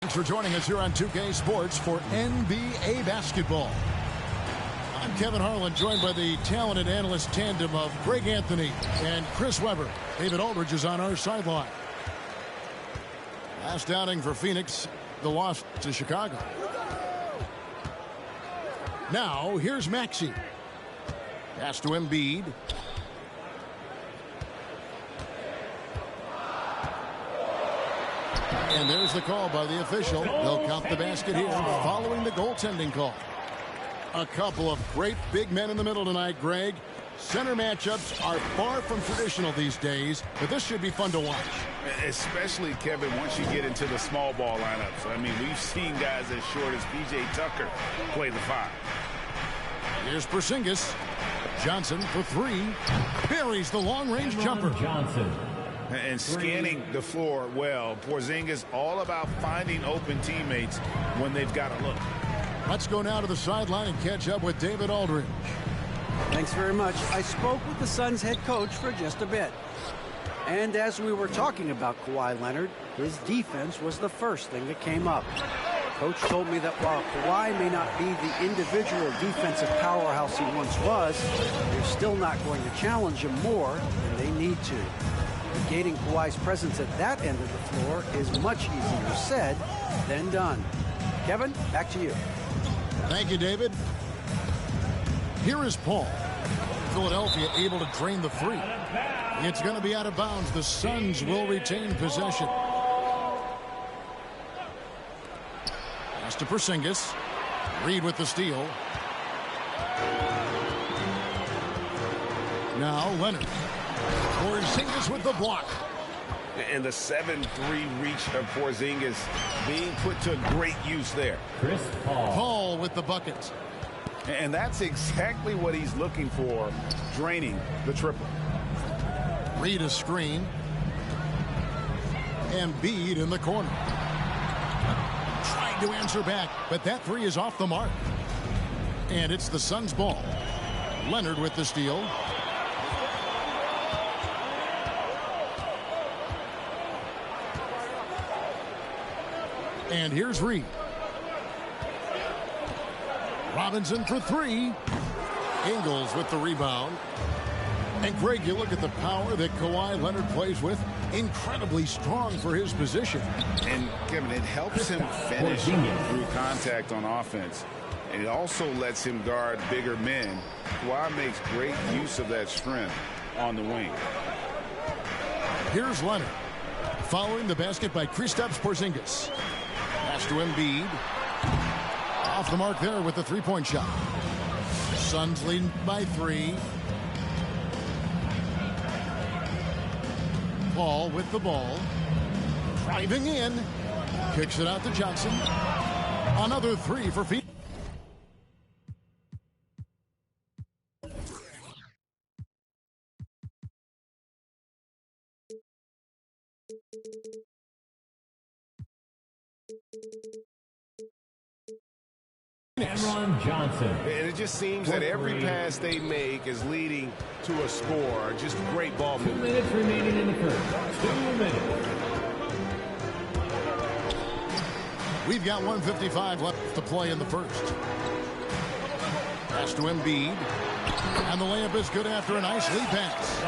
Thanks for joining us here on 2K Sports for NBA basketball. I'm Kevin Harlan, joined by the talented analyst tandem of Greg Anthony and Chris Webber. David Aldridge is on our sideline. Last outing for Phoenix, the loss to Chicago. Now, here's Maxey. Pass to Embiid. And there's the call by the official. They'll count the basket here following the goaltending call. A couple of great big men in the middle tonight, Greg. Center matchups are far from traditional these days, but this should be fun to watch. Especially, Kevin, once you get into the small ball lineups. I mean, we've seen guys as short as P.J. Tucker play the five. Here's Porzingis. Johnson for three. Buries the long-range jumper. Johnson. And scanning the floor well. Porzingis all about finding open teammates when they've got a look. Let's go now to the sideline and catch up with David Aldridge. Thanks very much. I spoke with the Suns head coach for just a bit. And as we were talking about Kawhi Leonard, his defense was the first thing that came up. Coach told me that while Kawhi may not be the individual defensive powerhouse he once was, they're still not going to challenge him more than they need to. Negating Kawhi's presence at that end of the floor is much easier said than done. Kevin, back to you. Thank you, David. Here is Paul. Philadelphia able to drain the three. It's going to be out of bounds. The Suns will retain possession. Pass to Porzingis. Reed with the steal. Now Leonard. Porzingis with the block. And the 7-3 reach of Porzingis being put to great use there. Chris Paul. Paul with the bucket. And that's exactly what he's looking for, draining the triple. Reed a screen. Embiid in the corner. Trying to answer back, but that three is off the mark. And it's the Suns' ball. Leonard with the steal. And here's Reed. Robinson for three. Ingles with the rebound. And Greg, you look at the power that Kawhi Leonard plays with. Incredibly strong for his position. And, Kevin, it helps him finish through contact on offense. And it also lets him guard bigger men. Kawhi makes great use of that strength on the wing. Here's Leonard. Following the basket by Kristaps Porzingis. Pass to Embiid. Off the mark there with the three-point shot. Suns leading by three. Paul with the ball. Driving in. Kicks it out to Johnson. Another three for Phoenix. Cameron Johnson. And it just seems that every pass they make is leading to a score. Just great ball 2 movement. minutes remaining in the first. 2 minutes. We've got 1:55 left to play in the first. Pass to Embiid. And the layup is good after a nice lead pass.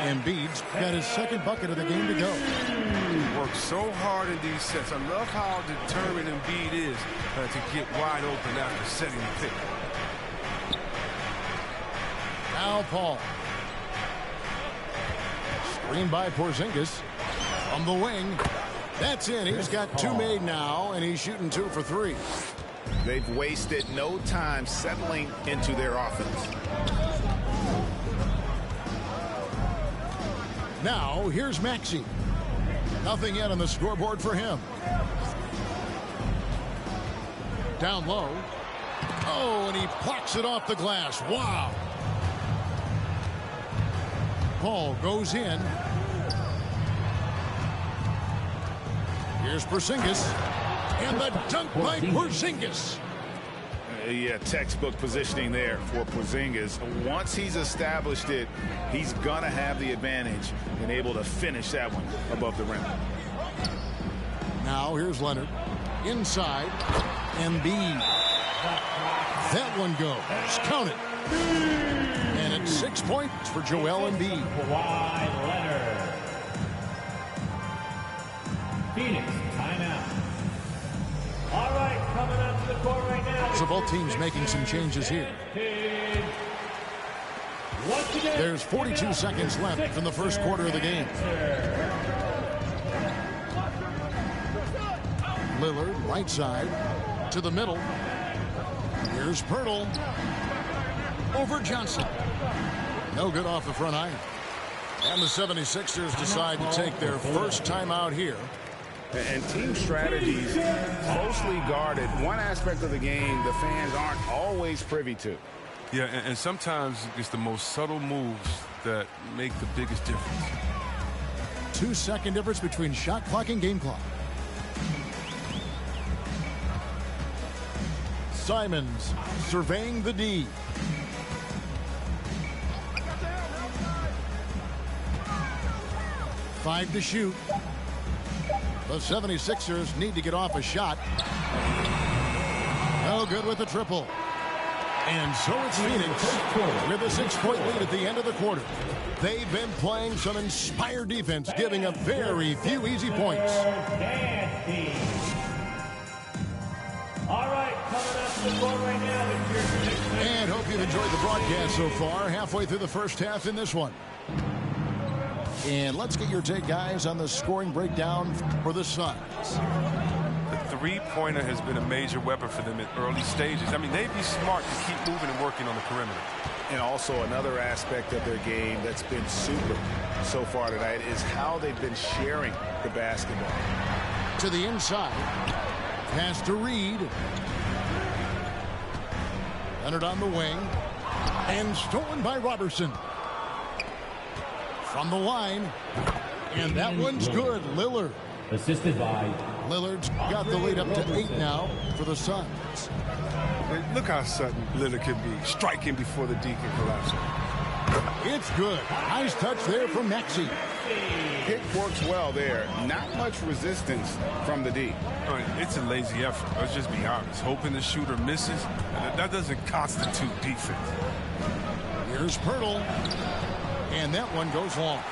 Embiid's got his second bucket of the game to go. He works so hard in these sets. I love how determined Embiid is to get wide open after setting the pick. Now Paul. Screen by Porzingis. From the wing. That's in. He's got 2 made now, and he's shooting 2 for 3. They've wasted no time settling into their offense. Now, here's Maxey. Nothing yet on the scoreboard for him. Down low. Oh, and he plucks it off the glass. Wow. Paul goes in. Here's Porzingis. And the dunk by Porzingis. Yeah, textbook positioning there for Porzingis. Once he's established it, he's going to have the advantage and able to finish that one above the rim. Now here's Leonard. Inside. Embiid. That one goes. Count it. And it's 6 points for Joel Embiid. Kawhi Leonard. Phoenix, timeout. All right, coming up to the court right now. So both teams making some changes here. There's 42 seconds left in the first quarter of the game. Lillard, right side, to the middle. Here's Pirtle. Over Johnson. No good off the front iron. And the 76ers decide to take their first timeout here. And team strategies closely guarded. One aspect of the game the fans aren't always privy to. Yeah, and sometimes it's the most subtle moves that make the biggest difference. 2-second difference between shot clock and game clock. Simons surveying the D. Five to shoot. The 76ers need to get off a shot. No good with the triple. And so it's Phoenix with a 6-point lead at the end of the quarter. They've been playing some inspired defense, giving up very few easy points. All right, coming up to the court right now. And hope you've enjoyed the broadcast so far. Halfway through the first half in this one. And let's get your take, guys, on the scoring breakdown for the Suns. The three-pointer has been a major weapon for them at early stages. I mean, they'd be smart to keep moving and working on the perimeter. And also another aspect of their game that's been super so far tonight is how they've been sharing the basketball. To the inside. Pass to Reed. Leonard on the wing. And stolen by Robertson. From the line. And that one's good. Lillard. Assisted by Lillard's got the lead up to 8 now for the Suns. Look how sudden Lillard can be, striking before the D can collapse. It's good. Nice touch there from Maxey. Pick works well there. Not much resistance from the D. It's a lazy effort. Let's just be honest. Hoping the shooter misses, that doesn't constitute defense. Here's Pirtle. And that one goes long.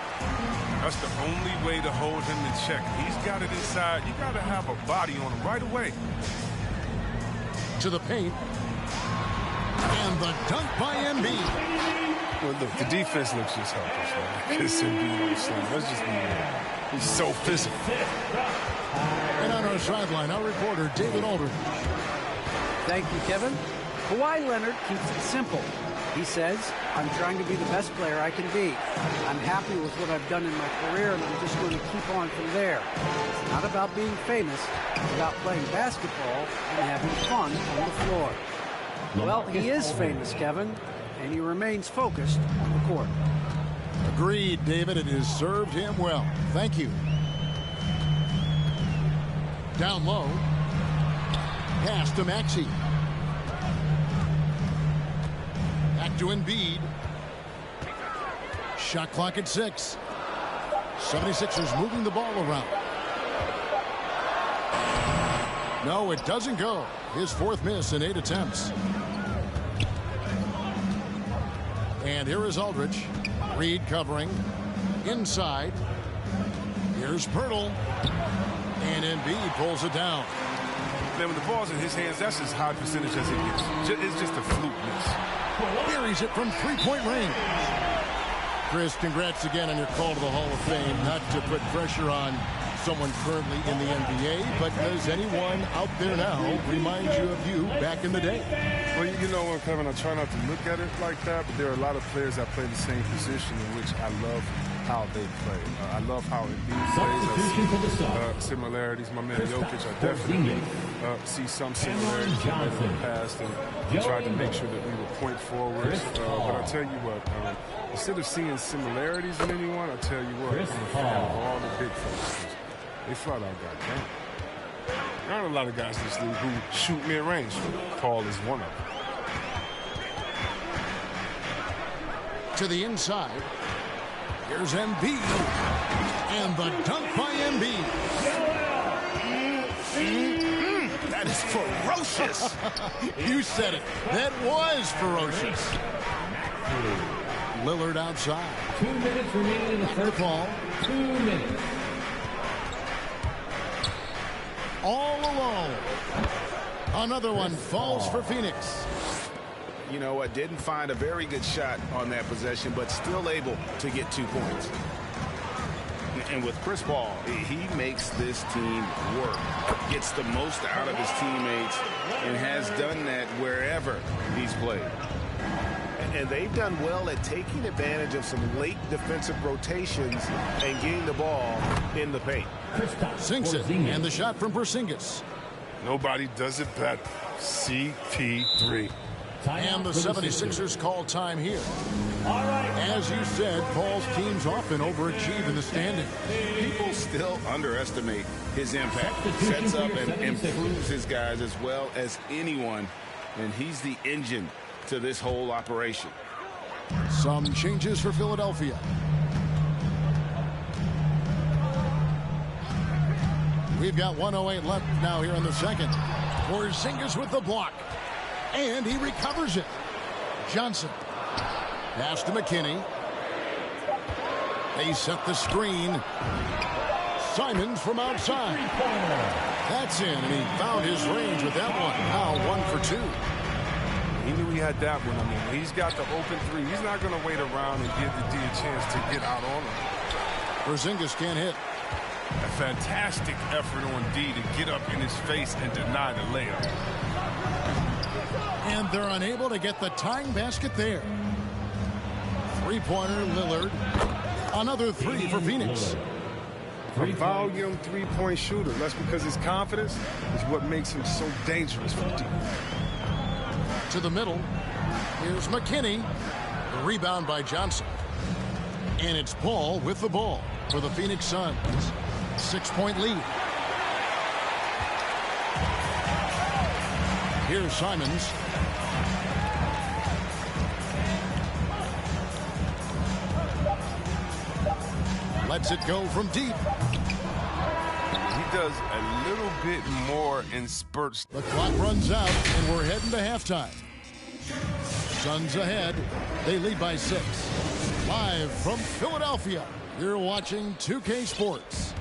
That's the only way to hold him in check. He's got it inside. You got to have a body on him right away. To the paint. And the dunk by Embiid. Well, look, the defense looks just helpless, man. It's Embiid on the slam. Let's just be real. He's so physical. And on our sideline, our reporter, David Aldridge. Thank you, Kevin. Kawhi Leonard keeps it simple. He says, I'm trying to be the best player I can be. I'm happy with what I've done in my career, and I'm just going to keep on from there. It's not about being famous. It's about playing basketball and having fun on the floor. Well, he is famous, Kevin, and he remains focused on the court. Agreed, David. It has served him well. Thank you. Down low. Pass to Maxey. Back to Embiid. Shot clock at 6. 76ers moving the ball around. No, it doesn't go. His 4th miss in 8 attempts. And here is Aldridge. Reed covering. Inside. Here's Pirtle. And Embiid pulls it down. Man, when the ball's in his hands, that's as high percentage as it gets. It's just a fluke miss. Buries it from 3-point range. Chris, congrats again on your call to the Hall of Fame. Not to put pressure on someone currently in the NBA, but does anyone out there now remind you of you back in the day? Well, you know what, Kevin, I try not to look at it like that, but there are a lot of players that play the same position in which I love how they play. I love how Embiid plays. I see similarities. My man Jokic, I definitely see some similarities in the past, and tried to make sure that we were point forwards. But I tell you what, instead of seeing similarities in anyone, I tell you what, I'm a fan of all the big folks. They flat out got down. There aren't a lot of guys in this league who shoot mid-range. Paul is one of them. To the inside. Here's Embiid. And the dunk by Embiid. That is ferocious. You said it. That was ferocious. Lillard outside. 2 minutes remaining in the first ball. 2 minutes. All alone. Another one falls for Phoenix. You know what? Didn't find a very good shot on that possession, but still able to get 2 points. And with Chris Paul, he makes this team work. Gets the most out of his teammates and has done that wherever he's played. And they've done well at taking advantage of some late defensive rotations and getting the ball in the paint. Sinks it, and the shot from Porzingis. Nobody does it better. CP3. And the 76ers call time here. As you said, Paul's teams often overachieve in the standings. People still underestimate his impact. Sets up and improves his guys as well as anyone, and he's the engine to this whole operation. Some changes for Philadelphia. We've got 1:08 left now here in the second. Porzingis with the block. And he recovers it. Johnson. Pass to McKinney. They set the screen. Simons from outside. That's in, and he found his range with that one. Now 1 for 2. He knew he had that one. I mean, he's got the open 3. He's not going to wait around and give the D a chance to get out on him. Porzingis can't hit. A fantastic effort on D to get up in his face and deny the layup. And they're unable to get the tying basket there. 3-pointer Lillard. Another 3 for Phoenix. A volume 3-point shooter. That's because his confidence is what makes him so dangerous from deep. To the middle. Here's McKinney. The rebound by Johnson. And it's Paul with the ball for the Phoenix Suns. 6-point lead. Here's Simons. Lets it go from deep. He does a little bit more in spurts. The clock runs out, and we're heading to halftime. Suns ahead. They lead by 6. Live from Philadelphia, you're watching 2K Sports.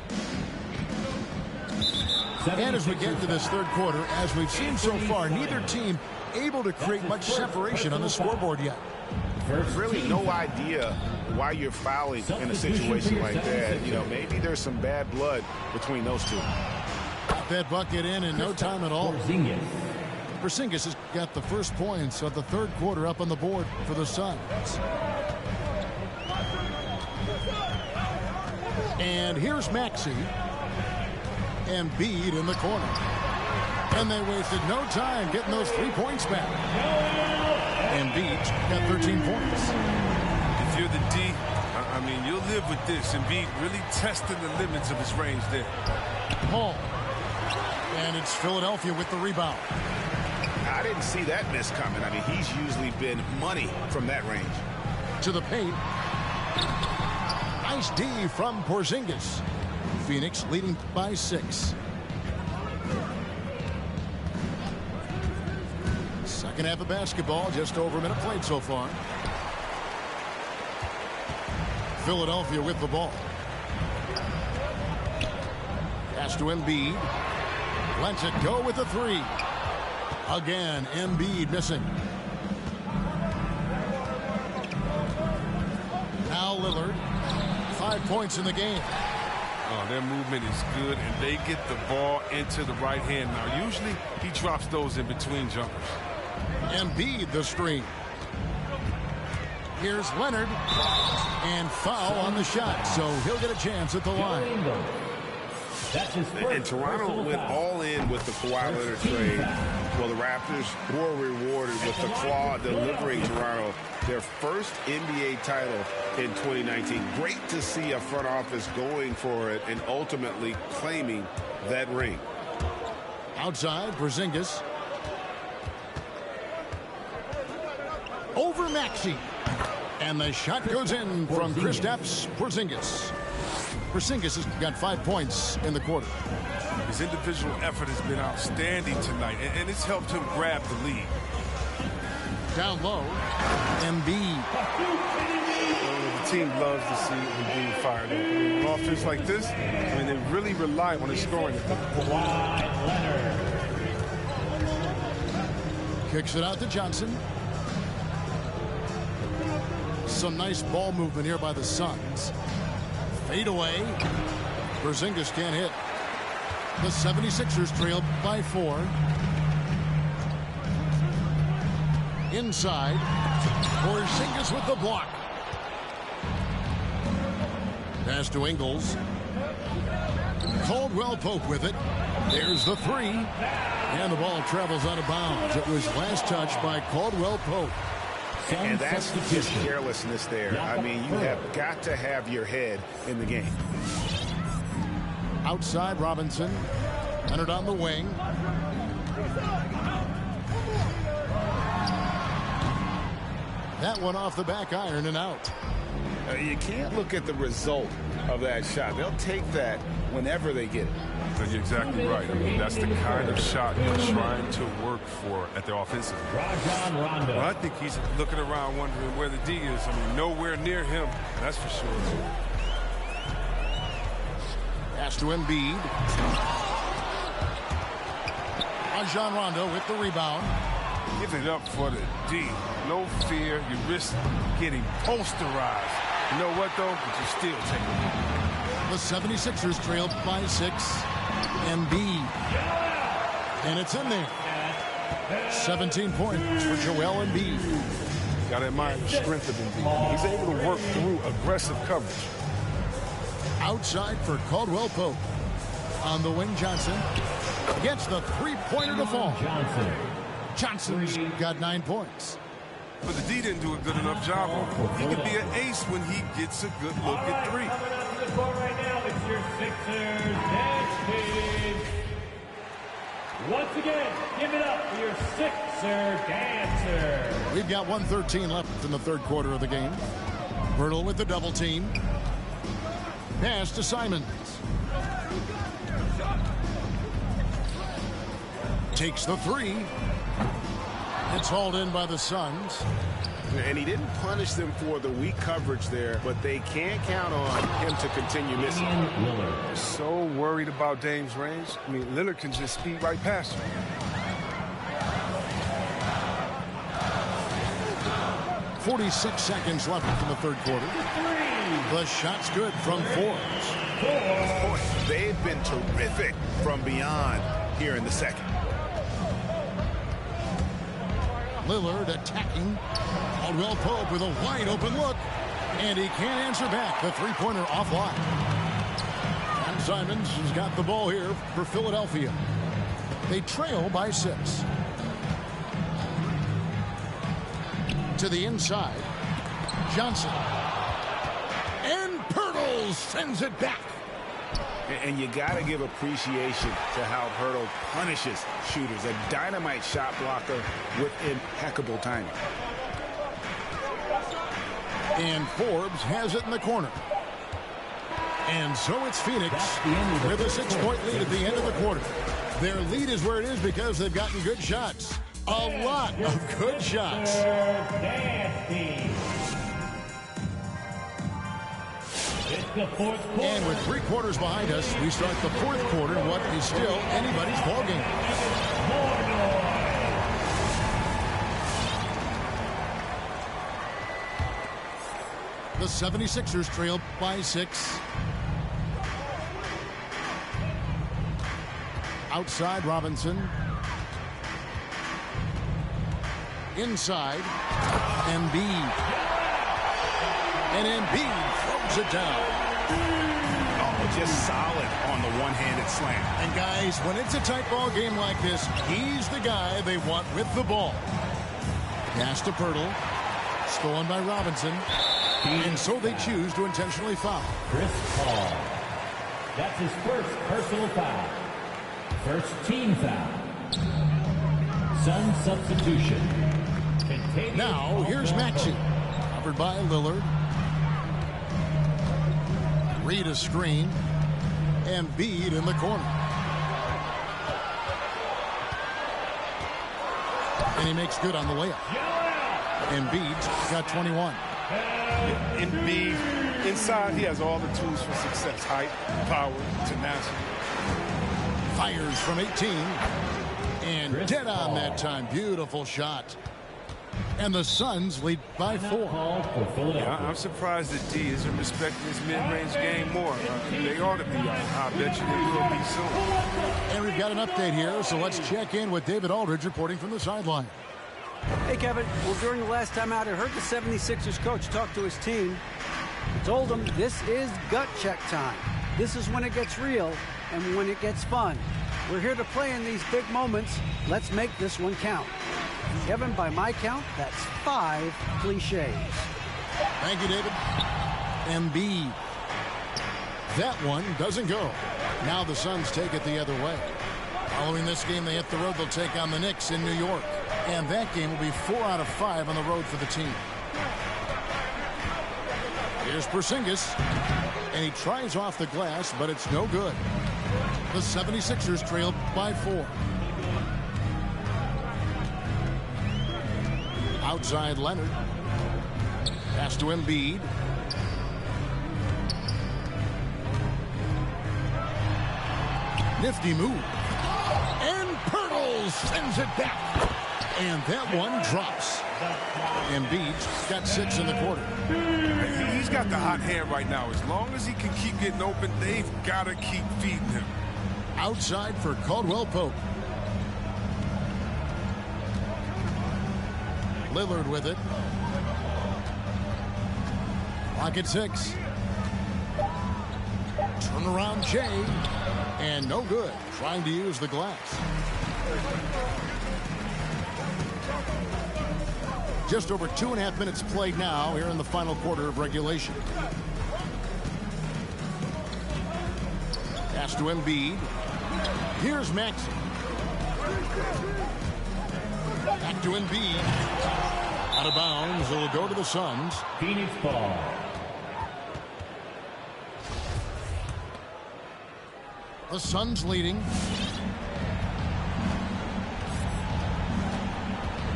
And as we get to this third quarter, as we've seen so far, neither team able to create much separation on the scoreboard yet. Really no idea why you're fouling in a situation like that. You know, maybe there's some bad blood between those two. Got that bucket in no time at all. Porzingis has got the first points of the third quarter up on the board for the Suns. And here's Maxey. Embiid in the corner. And they wasted no time getting those 3 points back. Embiid got 13 points. If you're the D, I mean, you'll live with this. Embiid really testing the limits of his range there. Paul. And it's Philadelphia with the rebound. I didn't see that miss coming. I mean, he's usually been money from that range. To the paint. Nice D from Porzingis. Phoenix leading by 6. Second half of basketball, just over a minute played so far. Philadelphia with the ball. Pass to Embiid. Lets it go with the 3. Again, Embiid missing. Now Lillard. 5 points in the game. Oh, their movement is good, and they get the ball into the right hand. Now, usually he drops those in between jumpers. Embiid the screen. Here's Leonard. And foul on the shot, so he'll get a chance at the line. And Toronto went all in with the Kawhi Leonard trade. Well, the Raptors were rewarded with the Claw delivering Toronto their first NBA title in 2019. Great to see a front office going for it and ultimately claiming that ring. Outside, Porzingis. Over Maxey. And the shot goes in from Kristaps Porzingis. Porzingis has got 5 points in the quarter. His individual effort has been outstanding tonight, and it's helped him grab the lead. Down low, Embiid. The team loves to see Embiid fired up. An offense like this, I mean, they really rely on his scoring. Kicks it out to Johnson. Some nice ball movement here by the Suns. Fade away. Porzingis can't hit. The 76ers trail by 4. Inside. Porzingis with the block. Pass to Ingles. Caldwell Pope with it. There's the 3. And the ball travels out of bounds. It was last touched by Caldwell Pope. And that's just carelessness there. I mean, you have got to have your head in the game. Outside, Robinson. Leonard on the wing. That one off the back iron and out. You can't look at the result of that shot. They'll take that whenever they get it. You're exactly right. I mean, that's the kind of shot you're trying to work for at the offensive. Well, I think he's looking around wondering where the D is. I mean, nowhere near him, that's for sure. Pass to Embiid. Rajon Rondo with the rebound. Give it up for the D. No fear. You risk getting posterized. You know what, though? But you still take it. The 76ers trail by 6. Embiid. And it's in there. 17 points for Joel Embiid. Got to admire the strength of Embiid. He's able to work through aggressive coverage. Outside for Caldwell Pope. On the wing, Johnson. Gets the three-pointer to fall. Johnson's got 9 points. But the D didn't do a good enough job on him. He can be an ace when he gets a good look at 3. Right now, it's your Sixers dance team. Once again, give it up for your Sixer dancer. We've got 1:13 left in the third quarter of the game. Bertle with the double team. Pass to Simons. Takes the 3. It's hauled in by the Suns. And he didn't punish them for the weak coverage there, but they can't count on him to continue missing. They're so worried about Dame's range. I mean, Lillard can just speed right past him. .46 seconds left in the third quarter. The shot's good from Forbes. Boy, they've been terrific from beyond here in the second. Lillard attacking. Caldwell Pope with a wide open look. And he can't answer back. The three-pointer offline. And Simons has got the ball here for Philadelphia. They trail by 6. To the inside. Johnson. And Pirtle sends it back. And you got to give appreciation to how Hurdle punishes shooters. A dynamite shot blocker with impeccable timing. And Forbes has it in the corner. And so it's Phoenix with a 6-point lead at the end of the quarter. Their lead is where it is because they've gotten good shots. A lot of good shots. And with 3 quarters behind us, we start the 4th quarter in what is still anybody's ballgame. The 76ers trail by 6. Outside Robinson. Inside. Embiid. And Embiid throws it down. Oh, just solid on the one-handed slam. And guys, when it's a tight ball game like this, he's the guy they want with the ball. Pass to Pirtle. Stolen by Robinson. And so they choose to intentionally foul. Chris Paul. That's his first personal foul. First team foul. Sun substitution. Now, here's Maxey. Covered by Lillard. Reed a screen. Embiid in the corner. And he makes good on the layup. Embiid's got 21. Embiid, inside, he has all the tools for success. Height, power, tenacity. Fires from 18. And dead on that time. Beautiful shot. And the Suns lead by 4. Yeah, I'm surprised that D isn't respecting his mid-range game more. They ought to be. I bet you they will be soon. And we've got an update here, so let's check in with David Aldridge reporting from the sideline. Hey, Kevin. Well, during the last time out, I heard the 76ers coach talk to his team. He told them this is gut check time. This is when it gets real and when it gets fun. We're here to play in these big moments. Let's make this one count. Kevin, by my count, that's 5 cliches. Thank you, David. Embiid. That one doesn't go. Now the Suns take it the other way. Following this game, they hit the road. They'll take on the Knicks in New York. And that game will be 4 out of 5 on the road for the team. Here's Porzingis. And he tries off the glass, but it's no good. The 76ers trail by 4. Outside Leonard. Pass to Embiid. Nifty move. And Pirtle sends it back. And that one drops. Embiid's got 6 in the quarter. He's got the hot hand right now. As long as he can keep getting open, they've got to keep feeding him. Outside for Caldwell Pope. Lillard with it. Clock at 6. Turnaround Jay. And no good. Trying to use the glass. Just over 2.5 minutes played now here in the final quarter of regulation. Pass to Embiid. Here's Maxey. Back to Embiid. Out of bounds. It'll go to the Suns. Phoenix ball. The Suns leading.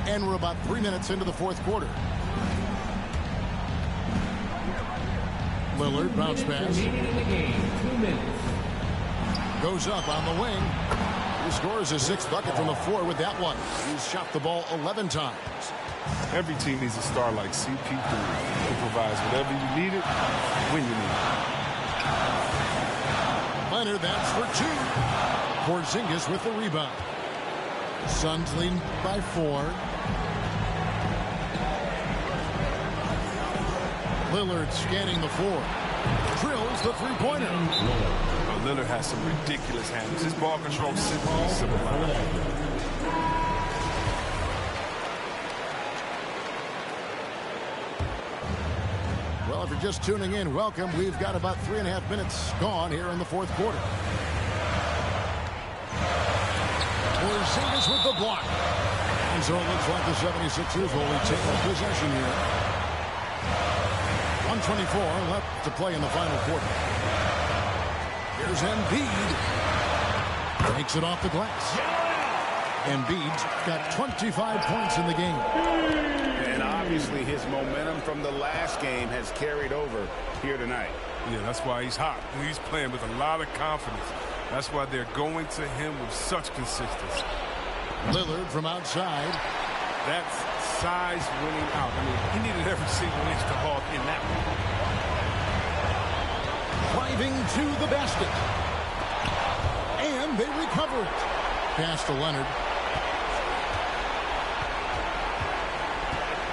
And we're about 3 minutes into the 4th quarter. Lillard bounce pass. Goes up on the wing. He scores his 6th bucket from the floor with that one. He's shot the ball 11 times. Every team needs a star like CP3 who provides whatever you need it when you need it. Leonard, that's for 2. Porzingis with the rebound. Suns leading by 4. Lillard scanning the floor. Drills the three-pointer. Lillard has some ridiculous handles. His ball control is simple. if you're just tuning in, welcome. We've got about 3.5 minutes gone here in the fourth quarter. Porzingis with the block. And so it looks like the 76ers will retain possession here. 1:24 left to play in the final quarter. Here's Embiid. Takes it off the glass. Embiid's got 25 points in the game. And obviously his momentum from the last game has carried over here tonight. Yeah, that's why he's hot. He's playing with a lot of confidence. That's why they're going to him with such consistency. Lillard from outside. That's size winning out. I mean, he needed every single inch to ball in that one. Driving to the basket. And they recover it. Pass to Leonard.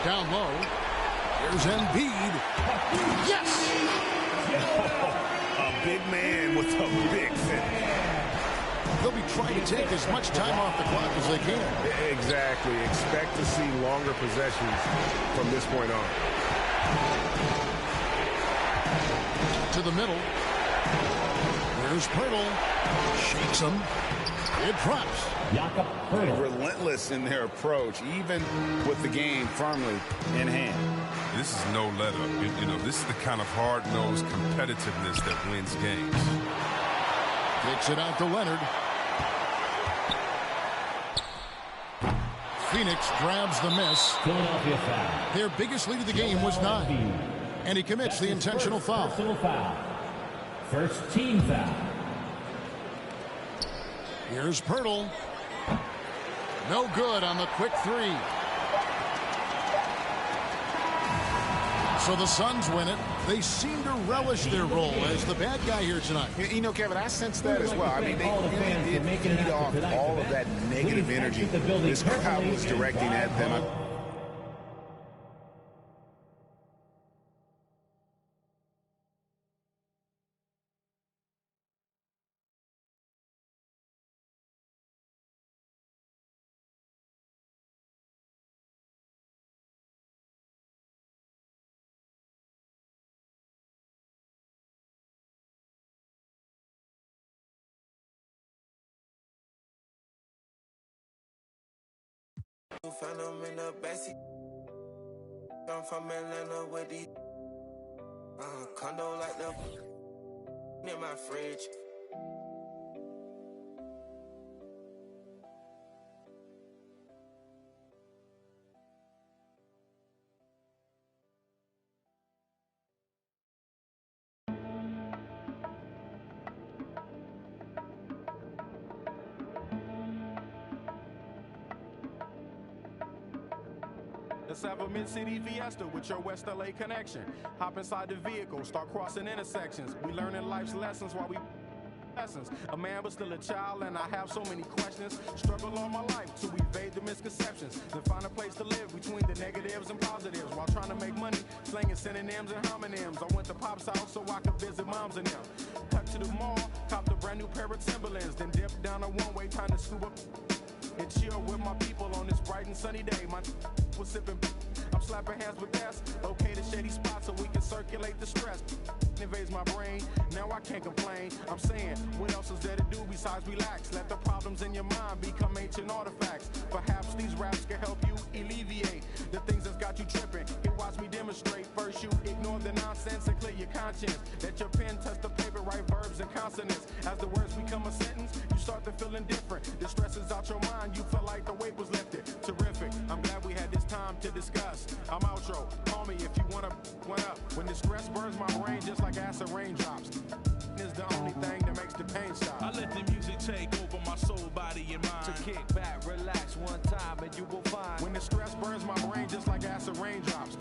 Down low. Here's Embiid. Yes! A big man with a big finish. They'll be trying to take as much time off the clock as they can. Exactly. Expect to see longer possessions from this point on. To the middle. Here's Pirtle. Shakes him. It drops. Relentless in their approach, even with the game firmly in hand. This is no let-up. You know, this is the kind of hard-nosed competitiveness that wins games. Kicks it out to Leonard. Phoenix grabs the miss. Philadelphia foul. Their biggest lead of the game was 9. And he commits the intentional foul. First team foul. Here's Pirtle. No good on the quick three. So the Suns win it. They seem to relish their role as the bad guy here tonight. You know, Kevin, I sense that as well. I mean, they really did feed off all of that negative energy this crowd was directing at them. Find them in the backseat. I'm from Atlanta with the condo like the in my fridge. Let's have a mid-city fiesta with your West LA connection. Hop inside the vehicle, start crossing intersections. We learning life's lessons while we lessons. A man but still a child, and I have so many questions. Struggle all my life to evade the misconceptions. Then find a place to live between the negatives and positives while trying to make money, slinging synonyms and homonyms. I went to Pop's house so I could visit moms and them. Cut to the mall, copped a brand new pair of Timberlands, then dipped down a one-way, time to scoop up and chill with my people on this bright and sunny day. My was sipping, I'm slapping hands with that's okay to shady spots so we can circulate the stress. Invades my brain, now I can't complain. I'm saying, what else is there to do besides relax? Let the problems in your mind become ancient artifacts. Perhaps these raps can help you alleviate the things that's got you tripping. Here, watch me demonstrate. First, you ignore the nonsense and clear your conscience. Let your pen touch the paper, write verbs and consonants. As the words become a sentence, you start to feel indifferent. The stress is out your mind, you feel like the weight was lifted. Terrific, I'm glad we had this time to discuss. I'm outro, call me if you wanna one up. When the stress burns my brain just like acid raindrops, is the only thing that makes the pain stop. I let the music take over my soul, body, and mind. So kick back, relax one time, and you will find. When the stress burns my brain just like acid raindrops,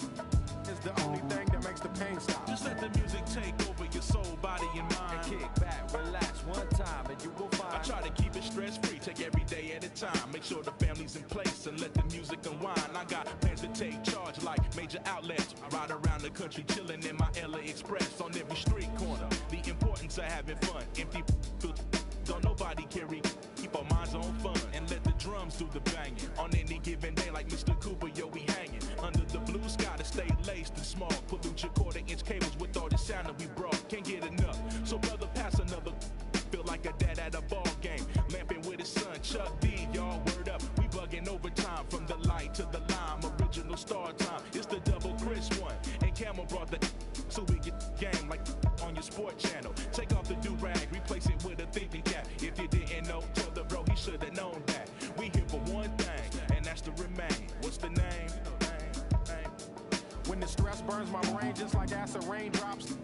is the only thing that makes the pain stop. Just let the music take over your soul, body, and mind. And kick back, relax one time, and you will find. I try to keep it stress-free, take every day at a time. Make sure the family's in place and let the music unwind. I got plans to take charge like major outlets. Ride around the country chilling in my LA Express on every street corner. The importance of having fun. Empty don't nobody carry. Keep our minds on fun and let the drums do the banging. On any given day like Mr. Cooper, yo, we hanging. Under the blue sky to stay laced and small. Pollute your quarter-inch cables like a dad at a ball game. Lamping with his son, Chuck D, y'all word up. We bugging overtime from the light to the lime. Original star time, it's the double Chris one. And Camel brought the so we get game like on your sport channel. Take off the do-rag, replace it with a thinking cap. If you didn't know, tell the bro he should have known that. We here for one thing, and that's to remain. What's the name? When the stress burns my brain just like acid raindrops,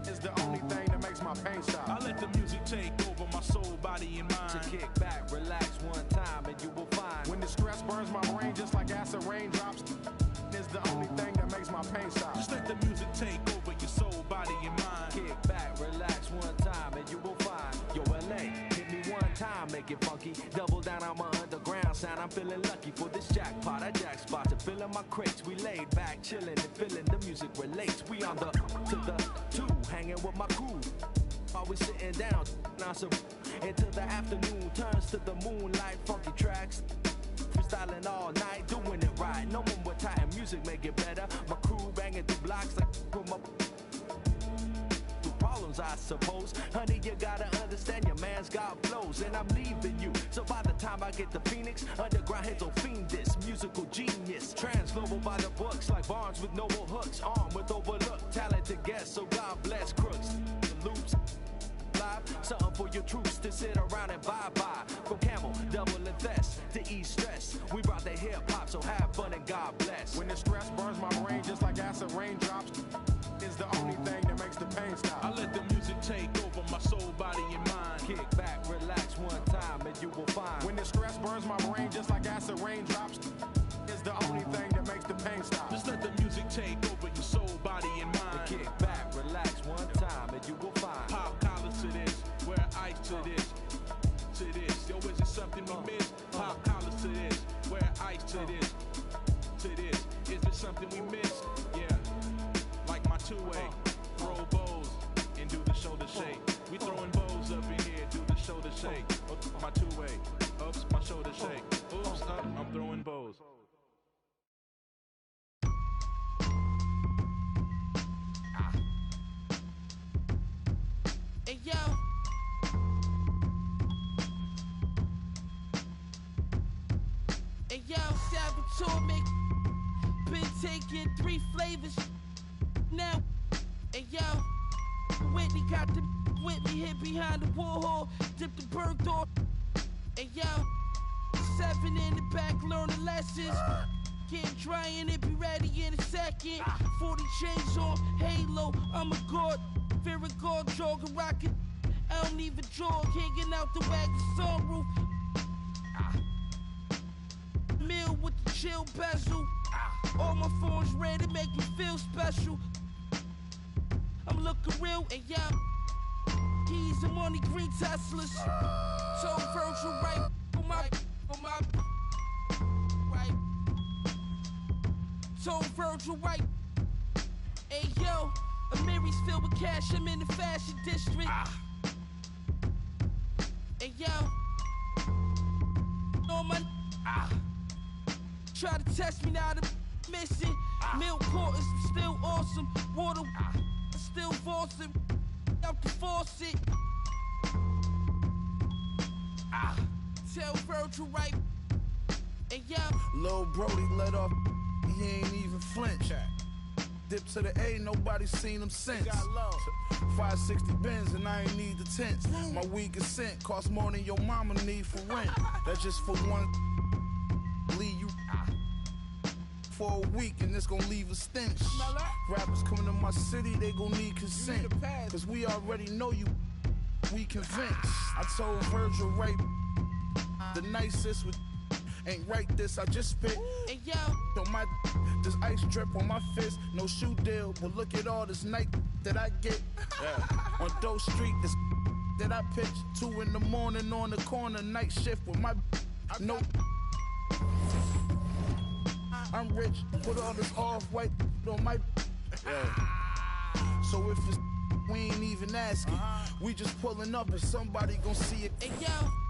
is the only thing that makes my pain stop. I let the music take over my soul, body, and mind. So kick back, relax one time, and you will find. When the stress burns my brain just like acid raindrops, is the only thing that makes my pain stop. Just let the music take over your soul, body, and mind. Kick back, relax one time, and you will find. Yo, LA, hit me one time, make it funky. Double down on my underground sound. I'm feeling lucky for this jackpot. I jack spots are filling my crates. We laid back, chilling and feeling the music relates. We on the to the two, hanging with my crew. Always sitting down, now so until the afternoon turns to the moonlight. Funky tracks, freestyling all night, doing it right. No one with tight music, make it better. My crew banging through blocks like from up. Problems, I suppose. Honey, you gotta understand your man's got flows, and I'm leaving you. So by the time I get to Phoenix, underground heads will fiend this musical genius. Transglobal by the books, like Barnes with noble hooks, armed with overlooked talented guests. So God bless crooks, the loops. Live, something for your troops to sit around and bye-bye. From Camel, double invest to ease stress. We brought the hip-hop, so have fun and God bless. When the stress burns my brain just like acid raindrops, is the only thing that makes the pain stop. I let the music take over my soul, body, and mind. Kick back, relax one time, and you will find. When the stress burns my brain just like acid raindrops, is the only thing that makes the pain stop. Just let the music take over your soul, body, and mind. Kick back, relax one time, and you will find. Pop collars to this, wear ice to this, to this. Yo, is it something we miss? Pop collars to this, wear ice to this, to this. Is it something we miss? Yeah, like my two-way, throw bows and do the shoulder shake. We throwing bows up in here, do the shoulder shake. Oops, my two-way, oops, my shoulder shake. Oops, up, I'm throwing bows. Hey yo, hey yo, Salvatore been taking 3 flavors now. Hey yo, Whitney got the with me hit behind the wall, dip the bird door. Hey yo, 7 in the back learning lessons. Get trying it, be ready in a second. 40 chains on, halo, I'm a god. Fear a god, jogging, rockin'. I don't even jog, hanging out the wagon sunroof. Meal with the chill bezel. All my phones red, it make me feel special. I'm looking real, and yeah, keys and money, green Teslas. So Virgil right on my right. So Virgil right. Hey yo, Amiri's filled with cash, I'm in the fashion district. Hey yo, on my try to test me now, I'm missing. Milk quarters, still awesome. Water, still faucet. Out the faucet. Tell Virgil right. Hey yo, Lil Brody let off, he ain't even flinch. Dip to the A, nobody seen him since. 560 Benz and I ain't need the tents. My weed consent cost more than your mama need for rent. That's just for one. Leave you for a week and it's gonna leave a stench. Rappers coming to my city, they gon' need consent. Cause we already know you, we convinced. I told Virgil right, the nicest with ain't right this, I just spit. Hey yo, on my this ice drip on my fist, no shoe deal, but look at all this night that I get. On Doe Street, this that I pitch 2 in the morning on the corner, night shift with my no. I'm rich, put all this off-white on my. So if it's we ain't even asking, we just pulling up and somebody gon' see it. hey yo.